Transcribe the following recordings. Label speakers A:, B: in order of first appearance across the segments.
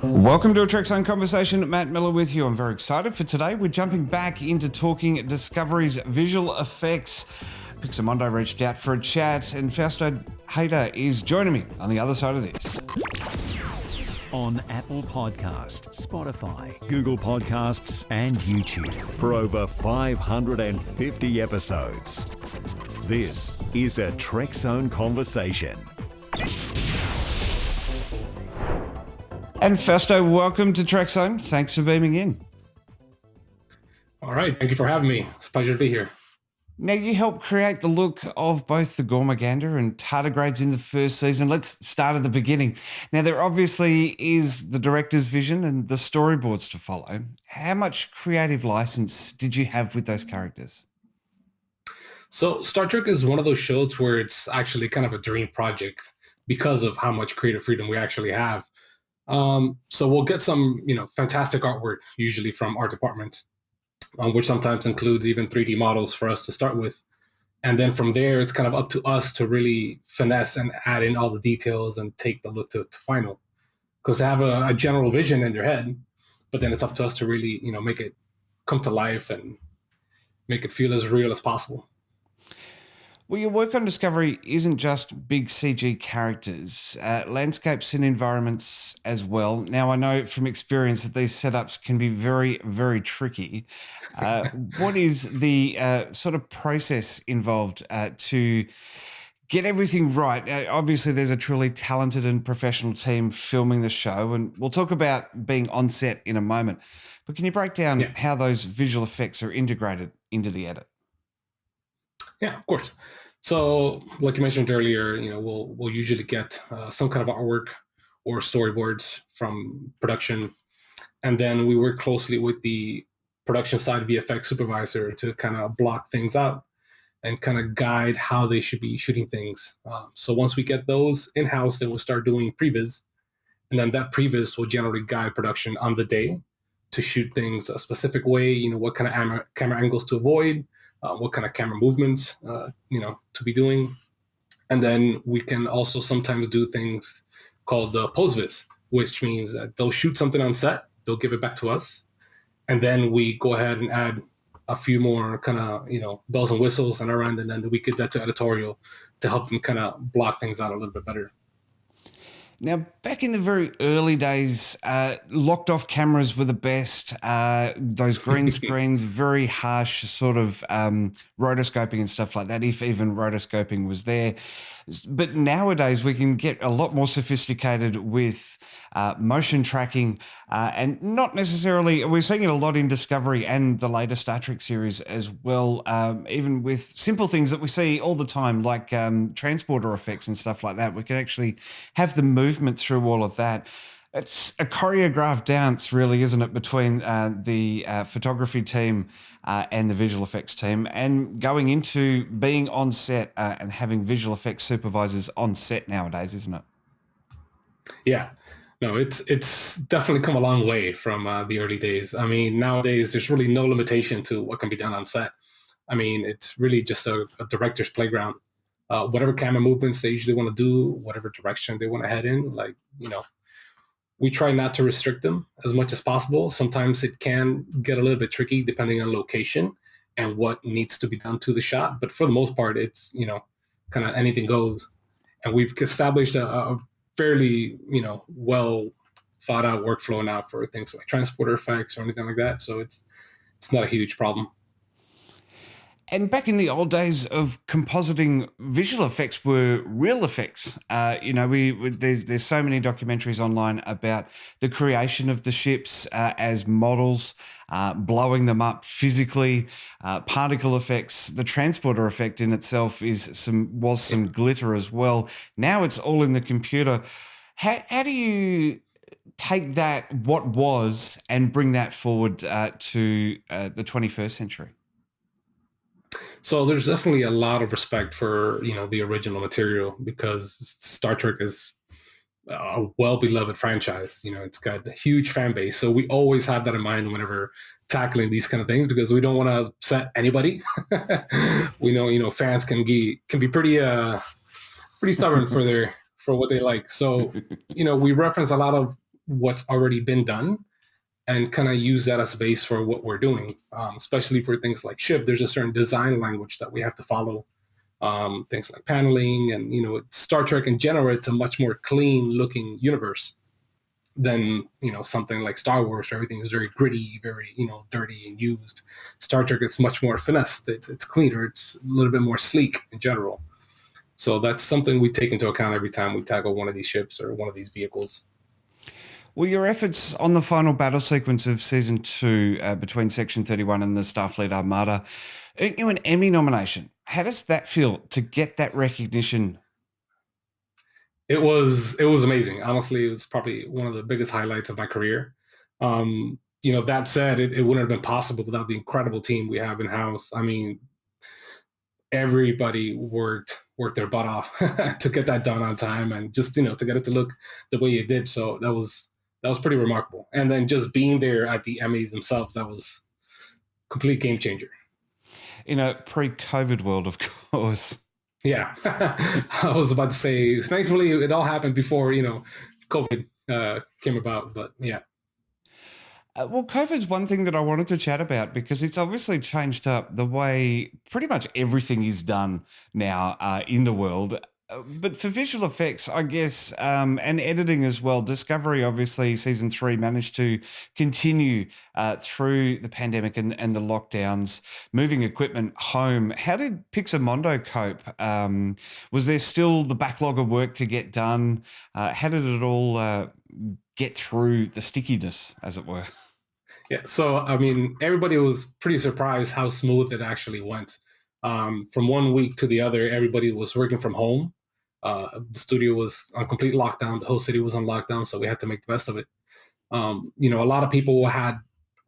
A: Welcome to a Trekzone conversation. Matt Miller with you. I'm very excited for today. We're jumping back into talking Discovery's visual effects. Pixamondo reached out for a chat, and Fausto Tejeda is joining me on the other side of this.
B: On Apple Podcast, Spotify, Google Podcasts, and YouTube for over 550 episodes. This is a Trekzone conversation.
A: And Fausto, welcome to Trekzone. Thanks for beaming in.
C: All right. Thank you for having me. It's a pleasure to be here.
A: Now, you helped create the look of both the Gormagander and Tardigrades in the first season. Let's start at the beginning. Now, there obviously is the director's vision and the storyboards to follow. How much creative license did you have with those characters?
C: So Star Trek is one of those shows where it's actually kind of a dream project because of how much creative freedom we actually have. So we'll get some, fantastic artwork usually from our department, which sometimes includes even 3D models for us to start with. And then from there, it's kind of up to us to really finesse and add in all the details and take the look to final. Because they have a general vision in their head, but then it's up to us to really, make it come to life and make it feel as real as possible.
A: Well, your work on Discovery isn't just big CG characters, landscapes and environments as well. Now, I know from experience that these setups can be very, very tricky. What is the sort of process involved to get everything right? Obviously, there's a truly talented and professional team filming the show, and we'll talk about being on set in a moment. But can you break down how those visual effects are integrated into the edit?
C: Yeah, of course. So, like you mentioned earlier, we'll usually get some kind of artwork or storyboards from production, and then we work closely with the production side VFX supervisor to kind of block things out and kind of guide how they should be shooting things. So once we get those in-house, then we'll start doing previs, and then that previs will generally guide production on the day to shoot things a specific way. What kind of camera angles to avoid. What kind of camera movements, to be doing. And then we can also sometimes do things called post-vis, which means that they'll shoot something on set, they'll give it back to us, and then we go ahead and add a few more kind of, bells and whistles on our end, and then we get that to editorial to help them kind of block things out a little bit better.
A: Now, back in the very early days, locked off cameras were the best. Those green screens, very harsh sort of rotoscoping and stuff like that, if even rotoscoping was there. But nowadays, we can get a lot more sophisticated with motion tracking and not necessarily, we're seeing it a lot in Discovery and the later Star Trek series as well, even with simple things that we see all the time, like transporter effects and stuff like that. We can actually have the movement through all of that. It's a choreographed dance, really, isn't it, between the photography team and the visual effects team, and going into being on set and having visual effects supervisors on set nowadays, isn't it?
C: Yeah. No, it's definitely come a long way from the early days. I mean, nowadays, there's really no limitation to what can be done on set. I mean, it's really just a director's playground. Whatever camera movements they usually want to do, whatever direction they want to head in, we try not to restrict them as much as possible. Sometimes it can get a little bit tricky depending on location and what needs to be done to the shot. But for the most part, it's, kind of anything goes. And we've established a fairly, well thought out workflow now for things like transporter effects or anything like that. So it's not a huge problem.
A: And back in the old days of compositing, visual effects were real effects. There's so many documentaries online about the creation of the ships as models, blowing them up physically, particle effects. The transporter effect in itself was some glitter as well. Now it's all in the computer. How do you take that, what was, and bring that forward to the 21st century?
C: So there's definitely a lot of respect for, the original material, because Star Trek is a well-beloved franchise. It's got a huge fan base. So we always have that in mind whenever tackling these kind of things, because we don't want to upset anybody. We know, fans can be pretty stubborn for what they like. So, we reference a lot of what's already been done and kind of use that as a base for what we're doing, especially for things like ship. There's a certain design language that we have to follow, things like paneling, and Star Trek in general. It's a much more clean looking universe than something like Star Wars, where everything is very gritty, very dirty and used. Star Trek is much more finessed. It's cleaner. It's a little bit more sleek in general. So that's something we take into account every time we tackle one of these ships or one of these vehicles.
A: Well, your efforts on the final battle sequence of season 2 between Section 31 and the Starfleet Armada earned you an Emmy nomination. How does that feel to get that recognition?
C: It was amazing. Honestly, it was probably one of the biggest highlights of my career. That said, it wouldn't have been possible without the incredible team we have in house. I mean, everybody worked their butt off to get that done on time, and just to get it to look the way it did. So that was pretty remarkable. And then just being there at the Emmys themselves, that was a complete game changer.
A: In a pre-COVID world, of course.
C: Yeah, I was about to say, thankfully, it all happened before, COVID came about. But yeah.
A: Well, COVID's one thing that I wanted to chat about because it's obviously changed up the way pretty much everything is done now in the world. But for visual effects, I guess, and editing as well, Discovery, obviously, season 3 managed to continue through the pandemic and the lockdowns, moving equipment home. How did Pixamondo cope? Was there still the backlog of work to get done? How did it all get through the stickiness, as it were?
C: Yeah, so, I mean, everybody was pretty surprised how smooth it actually went. From one week to the other, everybody was working from home. The studio was on complete lockdown. The whole city was on lockdown, so we had to make the best of it. A lot of people had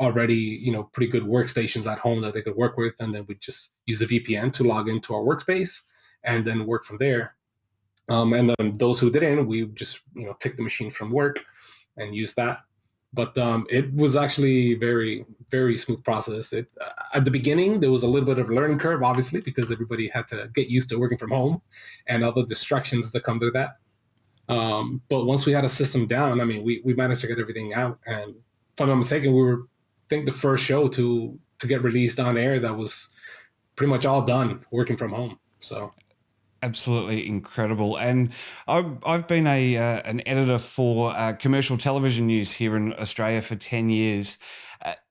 C: already, pretty good workstations at home that they could work with, and then we just use a VPN to log into our workspace and then work from there. And then those who didn't, we just, take the machine from work and use that. But it was actually very, very smooth process. At the beginning, there was a little bit of a learning curve, obviously, because everybody had to get used to working from home and all the distractions that come to that. But once we had a system down, I mean, we managed to get everything out. And if I'm not mistaken, we were, I think, the first show to get released on air that was pretty much all done working from home. So.
A: Absolutely incredible. And I've been an editor for commercial television news here in Australia for 10 years.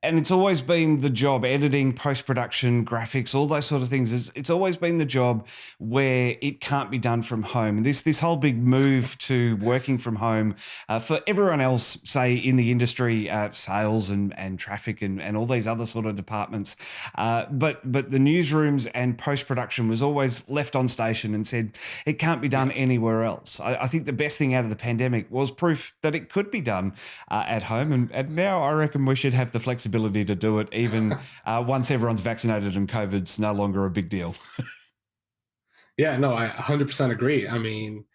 A: And it's always been the job, editing, post-production, graphics, all those sort of things. It's always been the job where it can't be done from home. And this whole big move to working from home for everyone else, say in the industry, sales and traffic and all these other sort of departments. But the newsrooms and post-production was always left on station and said it can't be done anywhere else. I think the best thing out of the pandemic was proof that it could be done at home. And now I reckon we should have the flexibility to do it even once everyone's vaccinated and COVID's no longer a big deal.
C: Yeah, no, I 100% agree. I mean,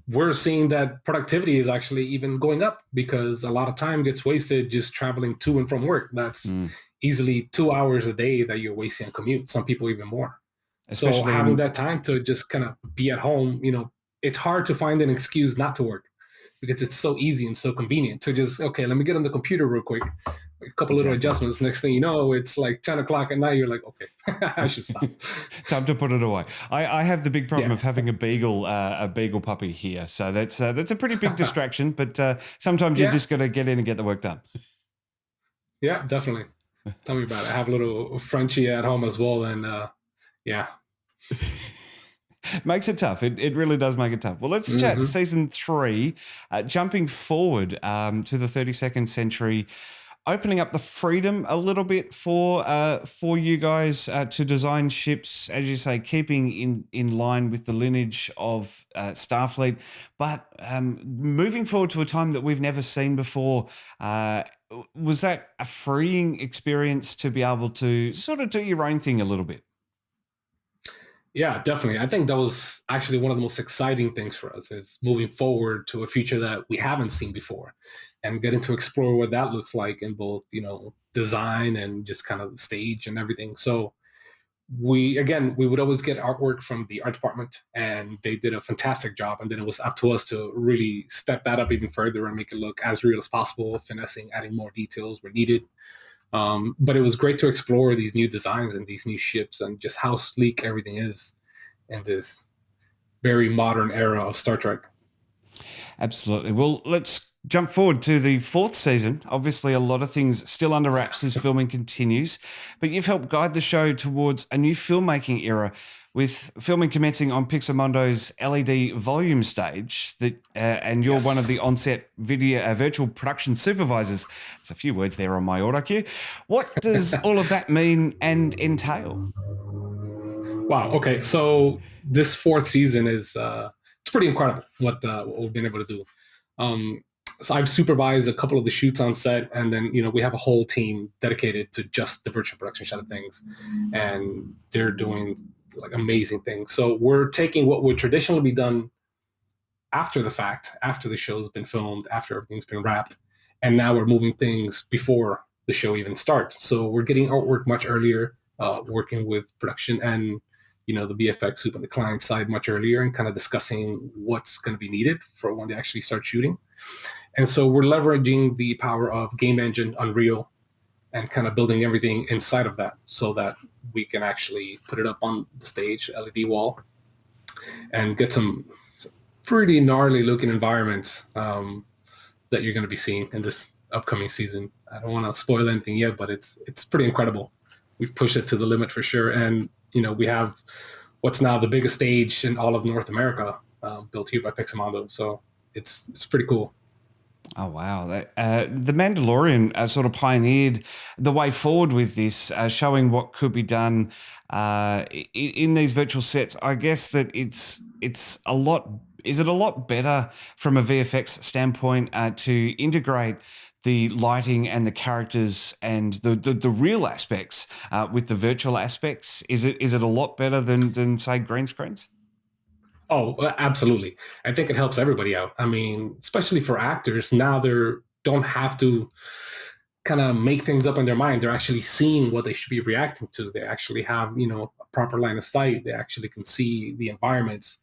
C: we're seeing that productivity is actually even going up because a lot of time gets wasted just traveling to and from work. That's easily 2 hours a day that you're wasting on commute, some people even more. Especially so having that time to just kind of be at home, it's hard to find an excuse not to work because it's so easy and so convenient to just, okay, let me get on the computer real quick, a couple little adjustments. Next thing you know, it's like 10 o'clock at night. You're like, okay, I should stop.
A: Time to put it away. I have the big problem of having a beagle puppy here. So that's a pretty big distraction, but sometimes you just got to get in and get the work done.
C: Yeah, definitely. Tell me about it. I have a little Frenchie at home as well. And yeah.
A: Makes it tough. It really does make it tough. Well, let's chat season 3, jumping forward to the 32nd century, opening up the freedom a little bit for you guys to design ships, as you say, keeping in line with the lineage of Starfleet, but moving forward to a time that we've never seen before. Was that a freeing experience to be able to sort of do your own thing a little bit?
C: Yeah, definitely. I think that was actually one of the most exciting things for us is moving forward to a future that we haven't seen before and getting to explore what that looks like in both, design and just kind of stage and everything. So we would always get artwork from the art department, and they did a fantastic job. And then it was up to us to really step that up even further and make it look as real as possible, finessing, adding more details where needed. But it was great to explore these new designs and these new ships and just how sleek everything is in this very modern era of Star Trek.
A: Absolutely. Well, let's jump forward to the 4th season. Obviously, a lot of things still under wraps as filming continues, but you've helped guide the show towards a new filmmaking era, with filming commencing on Pixarmondo's LED volume stage. And you're one of the on-set video virtual production supervisors. There's a few words there on my auto cue. What does all of that mean and entail?
C: Wow. Okay. So this 4th season is it's pretty incredible what we've been able to do. So I've supervised a couple of the shoots on set, and then we have a whole team dedicated to just the virtual production side of things, and they're doing like amazing things. So we're taking what would traditionally be done after the fact, after the show's been filmed, after everything's been wrapped, and now we're moving things before the show even starts. So we're getting artwork much earlier, working with production and the VFX soup on the client side much earlier, and kind of discussing what's going to be needed for when they actually start shooting. And so we're leveraging the power of game engine, Unreal, and kind of building everything inside of that so that we can actually put it up on the stage, LED wall, and get some pretty gnarly looking environments that you're going to be seeing in this upcoming season. I don't want to spoil anything yet, but it's pretty incredible. We've pushed it to the limit for sure. And we have what's now the biggest stage in all of North America, built here by Pixarmondo. So it's pretty cool.
A: Oh, wow. The Mandalorian sort of pioneered the way forward with this, showing what could be done in these virtual sets. I guess that it's a lot. Is it a lot better from a VFX standpoint to integrate the lighting and the characters and the real aspects with the virtual aspects? Is it a lot better than say green screens?
C: Oh, absolutely. I think it helps everybody out. I mean, especially for actors, now they don't have to kind of make things up in their mind. They're actually seeing what they should be reacting to. They actually have, a proper line of sight. They actually can see the environments.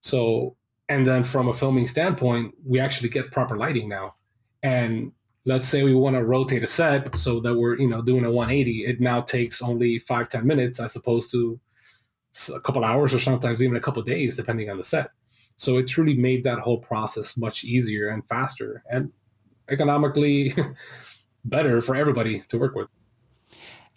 C: So, and then from a filming standpoint, we actually get proper lighting now. And let's say we want to rotate a set so that we're, doing a 180. It now takes only 5-10 minutes as opposed to a couple hours or sometimes even a couple of days, depending on the set. So it's really made that whole process much easier and faster and economically better for everybody to work with.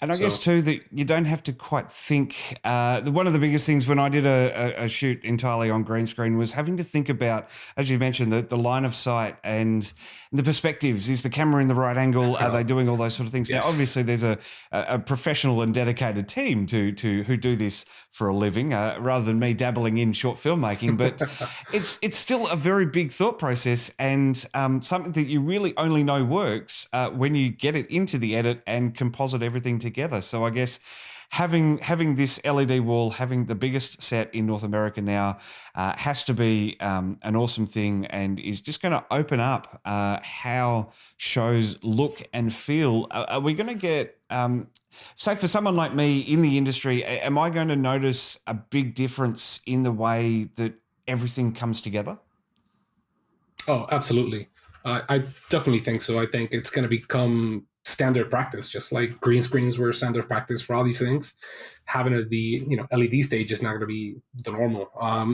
A: And I guess too that you don't have to quite think. One of the biggest things when I did a shoot entirely on green screen was having to think about, as you mentioned, the line of sight and the perspectives. Is the camera in the right angle? Are they doing all those sort of things?
C: Yes.
A: Now, obviously, there's a professional and dedicated team to who do this for a living, rather than me dabbling in short filmmaking. But it's still a very big thought process and something that you really only know works when you get it into the edit and composite everything together. So I guess having this LED wall, having the biggest set in North America now, has to be an awesome thing, and is just going to open up how shows look and feel. Are we going to get, say for someone like me in the industry, am I going to notice a big difference in the way that everything comes together?
C: Oh, absolutely. I definitely think so. I think it's going to become standard practice, just like green screens were standard practice for all these things. Having the LED stage is not going to be the normal.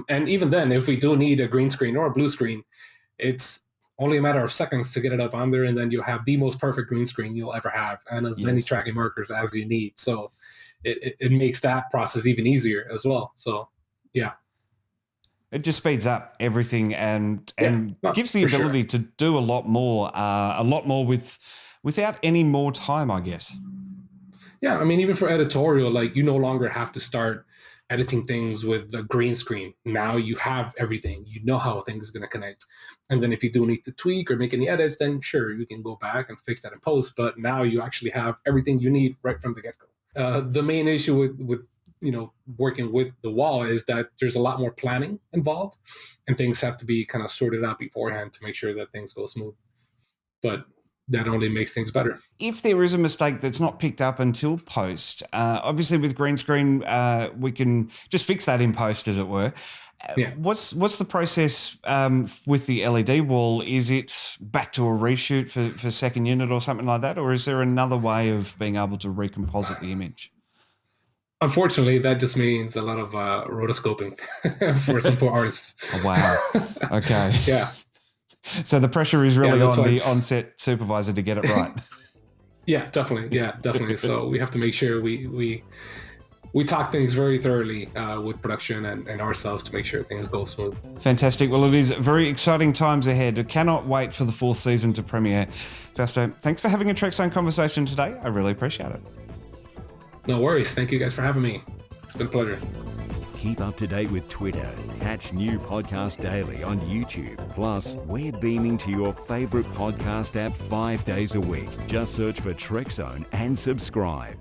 C: And even then, if we do need a green screen or a blue screen, it's only a matter of seconds to get it up on there, and then you'll have the most perfect green screen you'll ever have, and as many tracking markers as you need. So it makes that process even easier as well. So yeah.
A: It just speeds up everything and gives the ability to do a lot more without any more time, I guess.
C: Yeah, I mean, even for editorial, like you no longer have to start editing things with the green screen. Now you have everything. You know how things are going to connect. And then if you do need to tweak or make any edits, then sure, you can go back and fix that in post. But now you actually have everything you need right from the get-go. The main issue with working with the wall is that there's a lot more planning involved, and things have to be kind of sorted out beforehand to make sure that things go smooth. But that only makes things better.
A: If there is a mistake that's not picked up until post, obviously with green screen, we can just fix that in post, as it were.
C: Yeah.
A: What's the process with the LED wall? Is it back to a reshoot for second unit or something like that? Or is there another way of being able to recomposite the image?
C: Unfortunately, that just means a lot of rotoscoping for some poor artists.
A: Oh, wow. Okay.
C: Yeah.
A: So the pressure is really on the
C: it's-
A: on-set supervisor to get it right.
C: Yeah, definitely. Yeah, definitely. So we have to make sure we talk things very thoroughly with production and ourselves to make sure things go smooth.
A: Fantastic. Well, it is very exciting times ahead. I cannot wait for the fourth season to premiere. Fausto, thanks for having a Trekzone conversation today. I really appreciate it.
C: No worries. Thank you guys for having me. It's been a pleasure.
B: Keep up to date with Twitter. Catch new podcasts daily on YouTube. Plus, we're beaming to your favorite podcast app 5 days a week. Just search for Trekzone and subscribe.